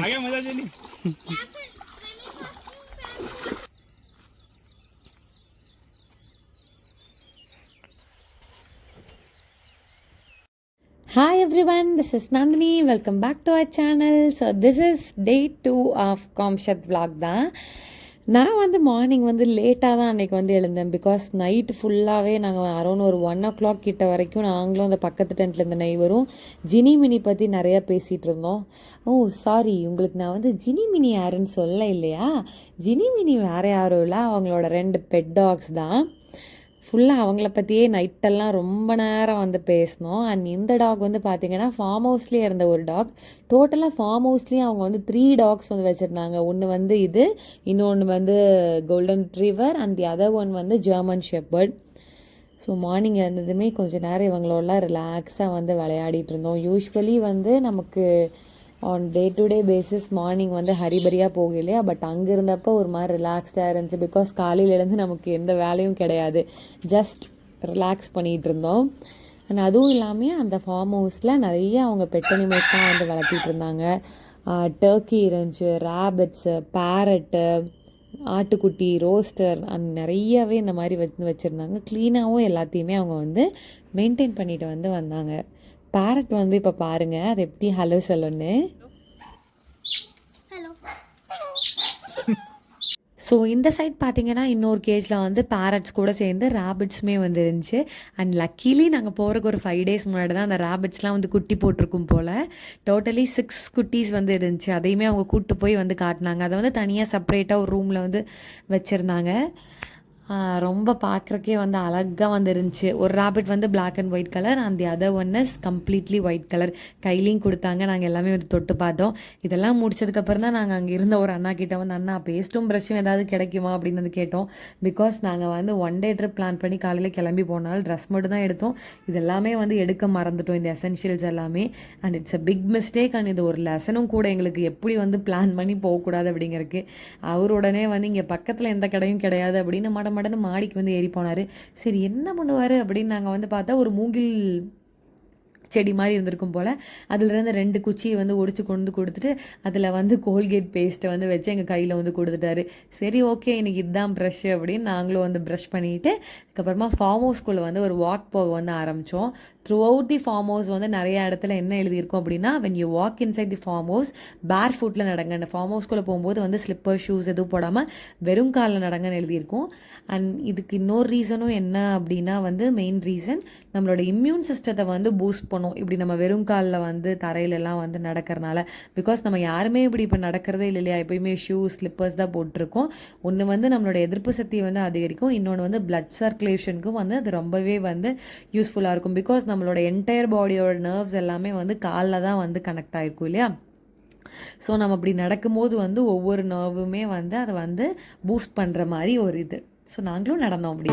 आगे मजा देनी। Hi everyone, this is Nandini. Welcome back to our channel. So this is day 2 of Komshat vlog தான். நான் வந்து மார்னிங் வந்து லேட்டாக தான் அன்றைக்கி வந்து எழுந்தேன். பிகாஸ் நைட்டு ஃபுல்லாகவே நாங்கள் அரௌண்ட் ஒரு 1 o'clock கிட்ட வரைக்கும் நாங்களும் அந்த பக்கத்து டென்ட்டில் இருந்த நெய்வரும் ஜினி மினி பற்றி நிறையா பேசிகிட்டு இருந்தோம். ஓ சாரி, உங்களுக்கு நான் வந்து ஜினி மினி யாருன்னு சொல்ல இல்லையா? ஜினி மினி வேறு யாரும் இல்லை, அவங்களோட 2 பெட் டாக்ஸ் தான். ஃபுல்லாக அவங்கள பற்றியே நைட்டெல்லாம் ரொம்ப நேரம் வந்து பேசினோம். அண்ட் இந்த டாக் வந்து பார்த்திங்கன்னா ஃபார்ம் ஹவுஸ்லேயே இருந்த ஒரு டாக். டோட்டலாக ஃபார்ம் ஹவுஸ்லேயும் அவங்க வந்து 3 டாக்ஸ் வந்து வச்சுருந்தாங்க. ஒன்று வந்து இது, இன்னொன்று வந்து golden retriever, and the other one வந்து ஜெர்மன் ஷெப்பர்ட். ஸோ மார்னிங் இருந்ததுமே கொஞ்சம் நேரம் இவங்களோட ரிலாக்ஸாக வந்து விளையாடிட்டு இருந்தோம். யூஸ்வலி வந்து நமக்கு on day to day basis morning வந்து ஹரிபரியாக போக இல்லையா, பட் அங்கே இருந்தப்போ ஒரு மாதிரி ரிலாக்ஸ்டாக இருந்துச்சு. பிகாஸ் காலையிலேருந்து நமக்கு எந்த வேலையும் கிடையாது, ஜஸ்ட் ரிலாக்ஸ் பண்ணிகிட்டு இருந்தோம். அண்ட் அதுவும் இல்லாமல் அந்த ஃபார்ம் ஹவுஸில் நிறைய அவங்க பெட் அனிமல்ஸ் தான் வந்து வளர்த்திட்டு இருந்தாங்க. டர்க்கி இருந்துச்சு, ரேபிட்ஸு, பேரட்டு, ஆட்டுக்குட்டி, ரோஸ்டர், அண்ட் நிறையவே இந்த மாதிரி வச்சுருந்தாங்க. க்ளீனாகவும் எல்லாத்தையுமே அவங்க வந்து மெயின்டைன் பண்ணிட்டு வந்து வந்தாங்க. பேரட் வந்து இப்போ பாருங்கள் அது எப்படி ஹலோ சொல்லணுன்னு. ஸோ இந்த சைட் பார்த்தீங்கன்னா இன்னொரு கேஜில் வந்து பேரட்ஸ் கூட சேர்ந்து ரேபிட்ஸுமே வந்து இருந்துச்சு. அண்ட் லக்கிலி நாங்கள் போகிறக்கு ஒரு 5 days முன்னாடி தான் அந்த ரேபிட்ஸ்லாம் வந்து குட்டி போட்டிருக்கும் போல். டோட்டலி 6 குட்டீஸ் வந்து இருந்துச்சு. அதையுமே அவங்க கூப்பிட்டு போய் வந்து காட்டினாங்க. அதை வந்து தனியாக செப்பரேட்டாக ஒரு ரூமில் வந்து வச்சுருந்தாங்க. ரொம்ப பார்க்குறக்கே வந்து அழகாக வந்து இருந்துச்சு. ஒரு ரேபிட் வந்து black and white colour, and the other one is completely white colour. கையிலையும் கொடுத்தாங்க, நாங்கள் எல்லாமே வந்து தொட்டு பார்த்தோம். இதெல்லாம் முடிச்சதுக்கப்புறம் தான் நாங்கள் அங்கே இருந்த ஒரு அண்ணா கிட்டே வந்து, அண்ணா பேஸ்ட்டும் ப்ரஷ்ஷும் ஏதாவது கிடைக்குமா அப்படின்னு வந்து கேட்டோம். பிகாஸ் நாங்கள் வந்து 1 day ட்ரிப் பிளான் பண்ணி காலையில் கிளம்பி போனாலும் ட்ரெஸ் மட்டும் தான் எடுத்தோம். இதெல்லாமே வந்து எடுக்க மறந்துட்டோம், இந்த எசென்ஷியல்ஸ் எல்லாமே. And it's a big mistake. And இது ஒரு லெசனும் கூட எங்களுக்கு, எப்படி வந்து பிளான் பண்ணி போகக்கூடாது அப்படிங்கிறதுக்கு. அவர் உடனே வந்து இங்கே பக்கத்தில் எந்த கடையும் கிடையாது அப்படின்னு மடன்னு மாடிக்கு வந்து ஏறி போனார். சரி என்ன பண்ணுவார் அப்படின்னு நாங்கள் வந்து பார்த்தா ஒரு மூங்கில் செடி மாதிரி இருந்திருக்கும் போல். அதிலிருந்து 2 குச்சியை வந்து ஒடிச்சு கொண்டு கொடுத்துட்டு அதில் வந்து கோல்கேட் பேஸ்ட்டை வந்து வச்சு எங்கள் கையில் வந்து கொடுத்துட்டாரு. சரி ஓகே இன்றைக்கி இதுதான் ப்ரஷ் அப்படின்னு நாங்களும் வந்து ப்ரஷ் பண்ணிவிட்டு அதுக்கப்புறமா ஃபார்ம் ஹவுஸ்குள்ளே வந்து ஒரு வாக் போக வந்து ஆரம்பித்தோம். Through out the farm house வந்து நிறைய இடத்துல என்ன எழுதியிருக்கோம் அப்படின்னா, when you walk inside the farm house பேர் ஃபுட்டில் நடங்க. அந்த ஃபார்ம் ஹவுஸ்குள்ளே போகும்போது வந்து ஸ்லிப்பர் ஷூஸ் எதுவும் போடாமல் வெறும் காலில் நடங்கன்னு எழுதியிருக்கோம். அண்ட் இதுக்கு இன்னொரு ரீசனும் என்ன அப்படின்னா வந்து மெயின் ரீசன் நம்மளோட இம்யூன் சிஸ்டத்தை வந்து பூஸ்ட் பண்ணும் இப்படி நம்ம வெறும் காலில் வந்து தரையிலெல்லாம் வந்து நடக்கிறனால. பிகாஸ் நம்ம யாருமே இப்படி இப்போ நடக்கிறதே இல்லையா, எப்பயுமே ஷூஸ் ஸ்லிப்பர்ஸ் தான் போட்டிருக்கோம். ஒன்று வந்து நம்மளோட எதிர்ப்பு சக்தியை வந்து அதிகரிக்கும், இன்னொன்று வந்து பிளட் சர்க்குலேஷனுக்கும் வந்து அது ரொம்பவே வந்து யூஸ்ஃபுல்லாக இருக்கும். பிகாஸ் நம்மளோட என்டையர் பாடியோட நர்வ்ஸ் எல்லாமே வந்து காலில் தான் வந்து கனெக்ட் ஆகிருக்கும் இல்லையா. ஸோ நம்ம அப்படி நடக்கும்போது வந்து ஒவ்வொரு நர்வுமே வந்து அதை வந்து பூஸ்ட் பண்ணுற மாதிரி ஒரு இது. ஸோ நாங்களும் நடந்தோம் அப்படி.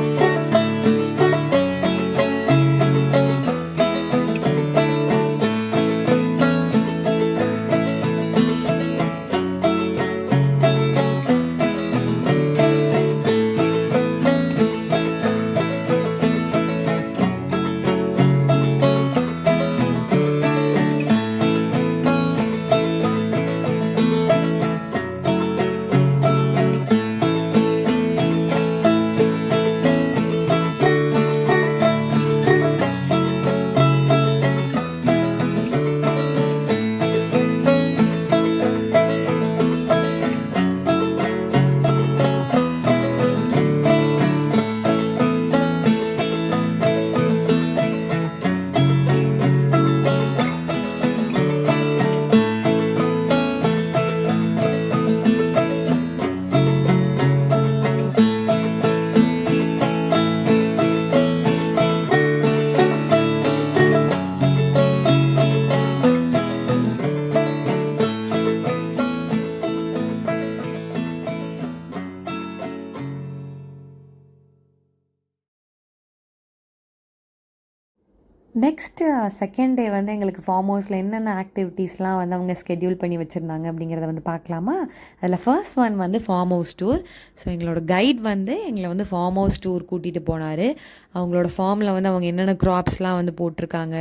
நெக்ஸ்ட்டு செகண்ட் டே வந்து எங்களுக்கு ஃபார்ம் ஹவுஸில் என்னென்ன ஆக்டிவிட்டீஸ்லாம் வந்து அவங்க ஸ்கெட்யூல் பண்ணி வச்சுருந்தாங்க அப்படிங்கிறத வந்து பார்க்கலாமா. அதில் ஃபர்ஸ்ட் ஒன் வந்து ஃபார்ம் ஹவுஸ் டூர். ஸோ எங்களோட கைட் வந்து எங்களை வந்து ஃபார்ம் ஹவுஸ் டூர் கூட்டிகிட்டு போனார். அவங்களோட ஃபார்மில் வந்து அவங்க என்னென்ன க்ராப்ஸ்லாம் வந்து போட்டிருக்காங்க,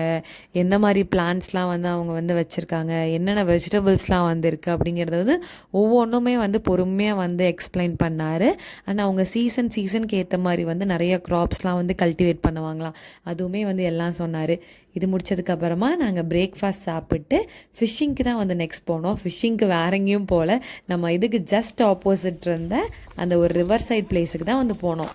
எந்த மாதிரி பிளான்ட்ஸ்லாம் வந்து அவங்க வந்து வச்சுருக்காங்க, என்னென்ன வெஜிடபிள்ஸ்லாம் வந்து இருக்குது அப்படிங்கிறத வந்து ஒவ்வொன்றுமே வந்து பொறுமையாக வந்து எக்ஸ்பிளைன் பண்ணார். அண்ட் அவங்க சீசனுக்கு ஏற்ற மாதிரி வந்து நிறைய க்ராப்ஸ்லாம் வந்து கல்டிவேட் பண்ணுவாங்களாம். அதுவுமே வந்து எல்லாம் சொன்னார். இது முடிச்சதுக்கப்புறமா நாங்கள் பிரேக்ஃபாஸ்ட் சாப்பிட்டு ஃபிஷ்ஷிங்க்கு தான் வந்து நெக்ஸ்ட் போனோம். ஃபிஷ்ஷிங்க்கு வேற எங்கேயும் போகல, நம்ம இதுக்கு ஜஸ்ட் ஆப்போசிட் இருந்த அந்த ஒரு ரிவர் சைட் பிளேஸுக்கு தான் வந்து போனோம்.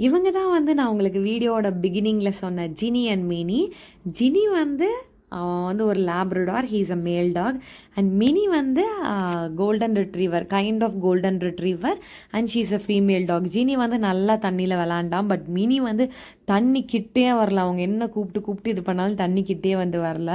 இவங்க தான் வந்து நான் உங்களுக்கு வீடியோவோட பிகினிங்கில் சொன்ன ஜினி அண்ட் மினி. ஜினி வந்து அவன் வந்து ஒரு Labrador, he is a male dog. And Mini வந்து golden retriever, kind of golden retriever, and she is a female dog. ஜினி வந்து நல்லா தண்ணியில் விளாண்டான், பட் மினி வந்து தண்ணி கிட்டே வரல. அவங்க என்ன கூப்பிட்டு இது பண்ணாலும் தண்ணி கிட்டே வந்து வரல.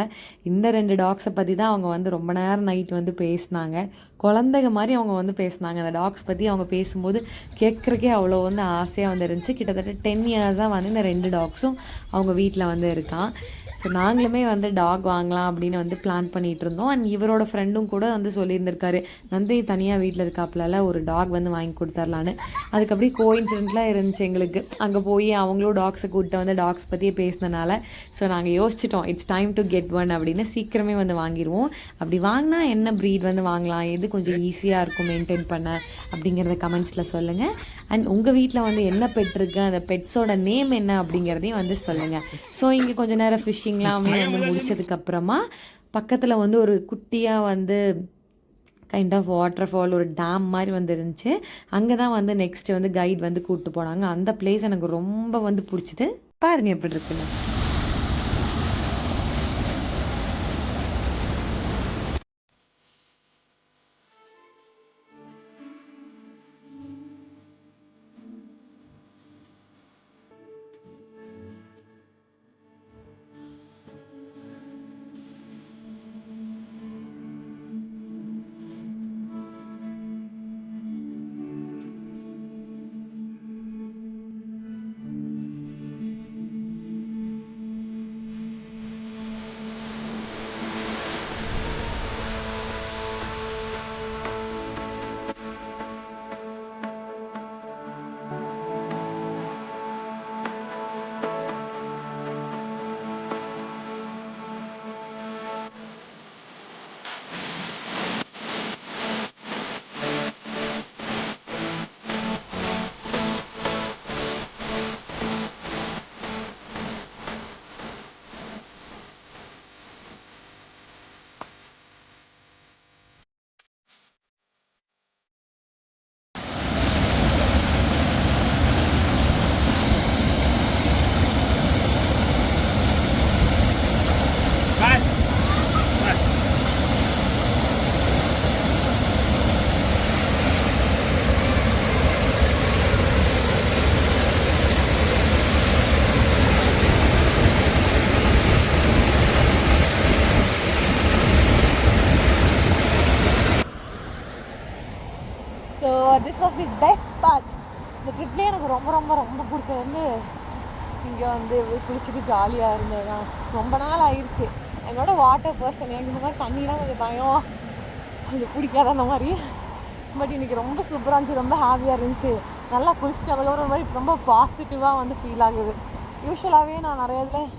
இந்த 2 டாக்ஸை பற்றி தான் அவங்க வந்து ரொம்ப நேரம் நைட் வந்து பேசினாங்க. குழந்தைங்க மாதிரி அவங்க வந்து பேசினாங்க. அந்த டாக்ஸ் பற்றி அவங்க பேசும்போது கேட்குறக்கே அவ்வளோ வந்து ஆசையாக வந்து இருந்துச்சு. கிட்டத்தட்ட 10 இயர்ஸாக வந்து இந்த 2 டாக்ஸும் அவங்க வீட்டில் வந்து இருக்கான். ஸோ நாங்களுமே வந்து டாக் வாங்கலாம் அப்படின்னு வந்து பிளான் பண்ணிகிட்டு இருந்தோம். அண்ட் இவரோட ஃப்ரெண்டும் கூட வந்து சொல்லியிருந்திருக்காரு, நந்தினி தனியாக வீட்டில் இருக்காப்புல ஒரு டாக் வந்து வாங்கி கொடுத்துர்லான்னு. அதுக்கு அப்படியே கோஇன்சிடென்ட்லாம் இருந்துச்சு எங்களுக்கு. அங்கே போய் அவங்களும் டாக்ஸை கூப்பிட்டு வந்து டாக்ஸ் பற்றியே பேசினனால ஸோ நாங்கள் யோசிச்சிட்டோம், it's time to get one அப்படின்னு. சீக்கிரமே வந்து வாங்கிடுவோம். அப்படி வாங்கினா என்ன ப்ரீட் வந்து வாங்கலாம், எது கொஞ்சம் ஈஸியாக இருக்கும் மெயின்டைன் பண்ண அப்படிங்கிறத கமெண்ட்ஸில் சொல்லுங்கள். அண்ட் உங்கள் வீட்டில் வந்து என்ன பெட் இருக்குது, அந்த பெட்ஸோட நேம் என்ன அப்படிங்கிறதையும் வந்து சொல்லுங்கள். ஸோ இங்கே கொஞ்சம் நேரம் ஃபிஷ்ஷிங்லாமே வந்து முடிச்சதுக்கப்புறமா பக்கத்தில் வந்து ஒரு குட்டியாக வந்து கைண்ட் ஆஃப் வாட்டர் ஃபால், ஒரு டேம் மாதிரி வந்து இருந்துச்சு. அங்கே தான் வந்து நெக்ஸ்ட்டு வந்து கைட் வந்து கூப்பிட்டு போனாங்க. அந்த பிளேஸ் எனக்கு ரொம்ப வந்து பிடிச்சிது. பாருங்கள் எப்படி இருக்குன்னு. This was the best part. இந்த ட்ரிப்லேயே எனக்கு ரொம்ப ரொம்ப ரொம்ப பிடிச்சது வந்து இங்கே வந்து குளிச்சுட்டு ஜாலியாக இருந்தது தான். ரொம்ப நாள் ஆயிடுச்சு. என்னோட வாட்டர் பர்சன், எனக்கு இந்த மாதிரி தண்ணிலாம் கொஞ்சம் பயம், கொஞ்சம் பிடிக்காத அந்த மாதிரி. பட் இன்றைக்கி ரொம்ப சூப்பராக இருந்துச்சு, ரொம்ப ஹாப்பியாக இருந்துச்சு. நல்லா குளிச்சுட்டு அதுக்கப்புறம் ஒரு மாதிரி ரொம்ப பாசிட்டிவாக வந்து ஃபீல் ஆகுது. யூஸ்வலாகவே நான் நிறைய இதில்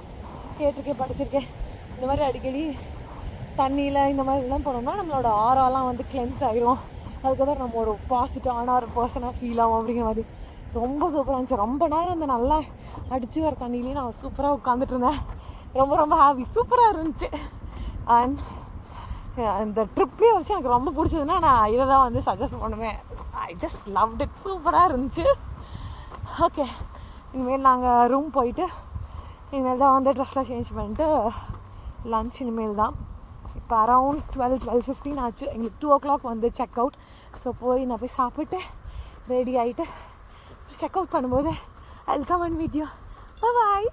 கேட்டிருக்கேன், படிச்சிருக்கேன். இந்த மாதிரி அடிக்கடி தண்ணியில் இந்த மாதிரிலாம் போனோம்னா நம்மளோட ஆறாலாம் வந்து கிளென்ஸ் ஆகிரும். அதுக்கப்புறம் நம்ம ஒரு பாசிட்டிவான ஒரு பர்சனாக ஃபீல் ஆகும் அப்படிங்கிற மாதிரி. ரொம்ப சூப்பராக இருந்துச்சு. ரொம்ப நேரம் அந்த நல்லா அடித்து வர தண்ணியிலேயே நான் சூப்பராக உட்காந்துட்டு இருந்தேன். ரொம்ப ரொம்ப ஹாப்பி, சூப்பராக இருந்துச்சு. அண்ட் இந்த ட்ரிப்லேயே வச்சு எனக்கு ரொம்ப பிடிச்சதுன்னா நான் இதை தான் வந்து சஜஸ்ட் பண்ணுவேன். ஐ ஜஸ்ட் லவ்ட் இட், சூப்பராக இருந்துச்சு. ஓகே, இனிமேல் நாங்கள் ரூம் போயிட்டு இனிமேல் தான் வந்து ட்ரெஸ்லாம் சேஞ்ச் பண்ணிட்டு லன்ச் இனிமேல் தான். இப்போ அரவுண்ட் 12-12:15 ஆச்சு. எங்களுக்கு 2 o'clock வந்து செக் அவுட். ஸோ போய் நான் போய் சாப்பிட்டு ரெடி ஆகிட்டு செக் அவுட் பண்ணும்போது I'll come and meet you. Bye.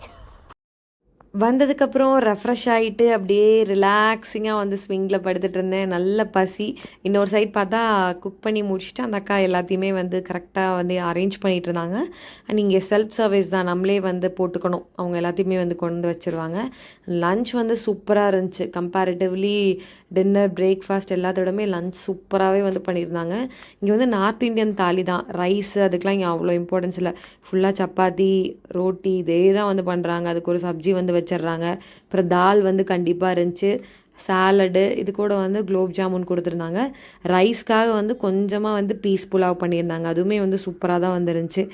வந்ததுக்கப்புறம் ரெஃப்ரெஷ் ஆகிட்டு அப்படியே ரிலாக்ஸிங்காக வந்து ஸ்விங்கில் படுத்துட்டு இருந்தேன். நல்ல பசி. இன்னொரு சைட் பார்த்தா குக் பண்ணி முடிச்சுட்டு அந்த அக்கா எல்லாத்தையுமே வந்து கரெக்டாக வந்து அரேஞ்ச் பண்ணிகிட்டு இருந்தாங்க. அண்ட் இங்கே செல்ஃப் சர்வீஸ் தான், நம்மளே வந்து போட்டுக்கணும். அவங்க எல்லாத்தையுமே வந்து கொண்டு வந்து வச்சுருவாங்க. லன்ச் வந்து சூப்பராக இருந்துச்சு. கம்பேரிட்டிவ்லி டின்னர் பிரேக்ஃபாஸ்ட் எல்லாத்தோடமே லன்ச் சூப்பராகவே வந்து பண்ணியிருந்தாங்க. இங்கே வந்து நார்த் இந்தியன் தாலி தான். ரைஸ் அதுக்கெலாம் இங்கே அவ்வளோ இம்பார்ட்டன்ஸ் இல்லை. ஃபுல்லாக சப்பாத்தி ரோட்டி இதே தான் வந்து பண்ணுறாங்க. அதுக்கு ஒரு சப்ஜி வந்து வச்சிடுறாங்க. அப்புறம் தால் வந்து கண்டிப்பாக இருந்துச்சு. சாலடு இது கூட வந்து குலோப் ஜாமுன் கொடுத்துருந்தாங்க. ரைஸ்க்காக வந்து கொஞ்சமாக வந்து பீஸ் புலாவ் பண்ணியிருந்தாங்க. அதுவுமே வந்து சூப்பராக தான் வந்துருந்துச்சு.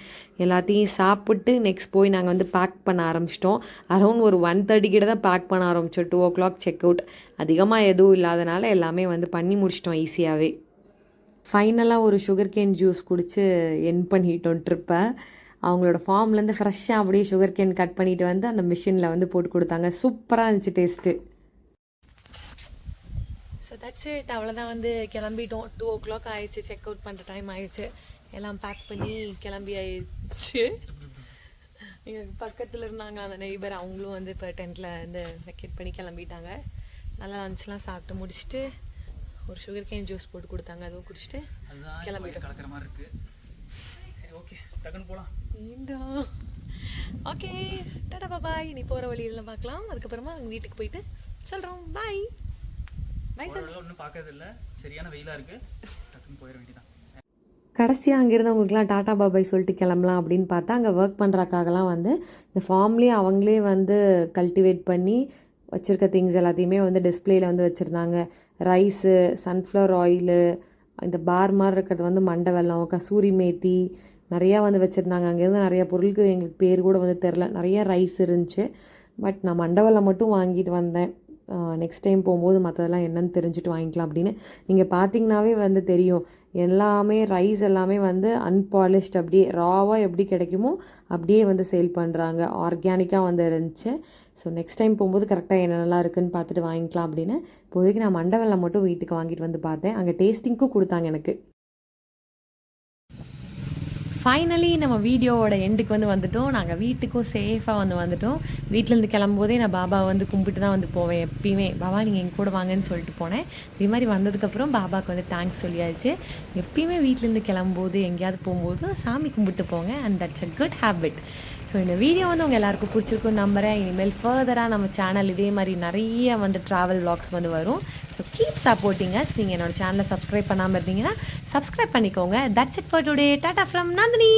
எல்லாத்தையும் சாப்பிட்டு நெக்ஸ்ட் போய் நாங்கள் வந்து பேக் பண்ண ஆரம்பிச்சிட்டோம். அரௌண்ட் ஒரு 1:30 கிட்ட தான் பேக் பண்ண ஆரம்பித்தோம். 2 o'clock செக் அவுட். அதிகமாக எதுவும் இல்லாதனால எல்லாமே வந்து பண்ணி முடிச்சிட்டோம் ஈஸியாகவே. ஃபைனலாக ஒரு சுகர் கேன் ஜூஸ் குடித்து என் பண்ணிட்டோம் ட்ரிப்பை. அவங்களோட ஃபார்ம்லேருந்து ஃப்ரெஷ்ஷாக அப்படியே சுகர் கேன் கட் பண்ணிவிட்டு வந்து அந்த மிஷினில் வந்து போட்டு கொடுத்தாங்க. சூப்பராக இருந்துச்சு டேஸ்ட்டு. So that's it. அவ்வளோதான் வந்து கிளம்பிட்டோம். 2 o'clock ஆயிடுச்சு. செக் அவுட் பண்ணுற டைம் ஆயிடுச்சு. எல்லாம் பேக் பண்ணி கிளம்பி ஆயிடுச்சு. எங்கள் பக்கத்தில் இருந்தாங்க அந்த நெய்பர், அவங்களும் வந்து இப்போ டென்ட்டில் வந்து வெக்கேட் பண்ணி கிளம்பிட்டாங்க. நல்லா லன்ச்லாம் சாப்பிட்டு முடிச்சுட்டு ஒரு சுகர் கேன் ஜூஸ் போட்டு கொடுத்தாங்க. அதுவும் குடிச்சிட்டு கிளம்பிட்டோம். கலக்கிற மாதிரி இருக்குது. சரி ஓகே, டக்குன்னு போகலாம். ஓகே, டாடா பாய். நீ போகிற வழியிலாம் பார்க்கலாம். அதுக்கப்புறமா எங்கள் வீட்டுக்கு போயிட்டு சொல்கிறோம் பாய். Bye sir. ஒன்றும் பார்க்கறது இல்லை, சரியான வெயிலாக இருக்குது. டக்குன்னு போயிட வேண்டியதான். கடைசியாக அங்கேருந்து அவங்களுக்குலாம் டாட்டா பாபாய் சொல்லிட்டு கிளம்பலாம் அப்படின்னு பார்த்தா அங்கே ஒர்க் பண்ணுறக்காகலாம் வந்து இந்த ஃபார்ம்லேயே அவங்களே வந்து கல்டிவேட் பண்ணி வச்சுருக்க திங்ஸ் எல்லாத்தையுமே வந்து டிஸ்பிளேயில் வந்து வச்சுருந்தாங்க. ரைஸு, சன்ஃப்ளவர் ஆயிலு, இந்த பார் மாதிரி இருக்கிறது வந்து மண்டை வெல்லம், கசூரி மேத்தி நிறையா வந்து வச்சுருந்தாங்க. அங்கேருந்து நிறையா பொருளுக்கு எங்களுக்கு பேர் கூட வந்து தெரில. நிறையா ரைஸ் இருந்துச்சு. பட் நான் மண்டை வெல்லம் மட்டும் வாங்கிட்டு வந்தேன். நெக்ஸ்ட் டைம் போகும்போது மற்றதெல்லாம் என்னென்னு தெரிஞ்சுட்டு வாங்கிக்கலாம் அப்படின்னு. நீங்கள் பார்த்தீங்கன்னாவே வந்து தெரியும், எல்லாமே ரைஸ் எல்லாமே வந்து அன்பாலிஷ்ட், அப்படியே ராவாக எப்படி கிடைக்குமோ அப்படியே வந்து சேல் பண்ணுறாங்க. ஆர்கானிக்காக வந்து இருந்துச்சு. ஸோ நெக்ஸ்ட் டைம் போகும்போது கரெக்டாக என்னென்னலாம் இருக்குதுன்னு பார்த்துட்டு வாங்கிக்கலாம் அப்படின்னு இப்போதைக்கு நான் மண்டை வெல்லம் மட்டும் வீட்டுக்கு வாங்கிட்டு வந்து பார்த்தேன். அங்கே டேஸ்டிங்க்கும் கொடுத்தாங்க எனக்கு. ஃபைனலி நம்ம வீடியோவோட எண்டுக்கு வந்து வந்துட்டோம். நாங்கள் வீட்டுக்கும் சேஃபாக வந்துட்டோம். வீட்டிலேருந்து கிளம்பும்போதே நான் பாபாவை வந்து கும்பிட்டு தான் வந்து போவேன் எப்பயுமே. பாபா நீங்கள் எங்கள் கூட வாங்கன்னு சொல்லிட்டு போனேன். இதே மாதிரி வந்ததுக்கப்புறம் பாபாவுக்கு வந்து தேங்க்ஸ் சொல்லியாச்சு. எப்பயுமே வீட்டிலேருந்து கிளம்பும்போது எங்கேயாவது போகும்போது சாமி கும்பிட்டு போங்க. And that's a good habit. So இந்த வீடியோ வந்து உங்கள் எல்லாருக்கும் பிடிச்சிருக்குன்னு நம்புகிறேன். இனிமேல் ஃபர்தராக நம்ம சேனல் இதே மாதிரி நிறைய வந்து ட்ராவல் vlogs வந்து வரும். So keep supporting us. நீங்கள் என்னோடய சேனலை சப்ஸ்கிரைப் பண்ணாமல் இருந்தீங்கன்னா சப்ஸ்கிரைப் பண்ணிக்கோங்க. That's it for today. Tata from Nandini.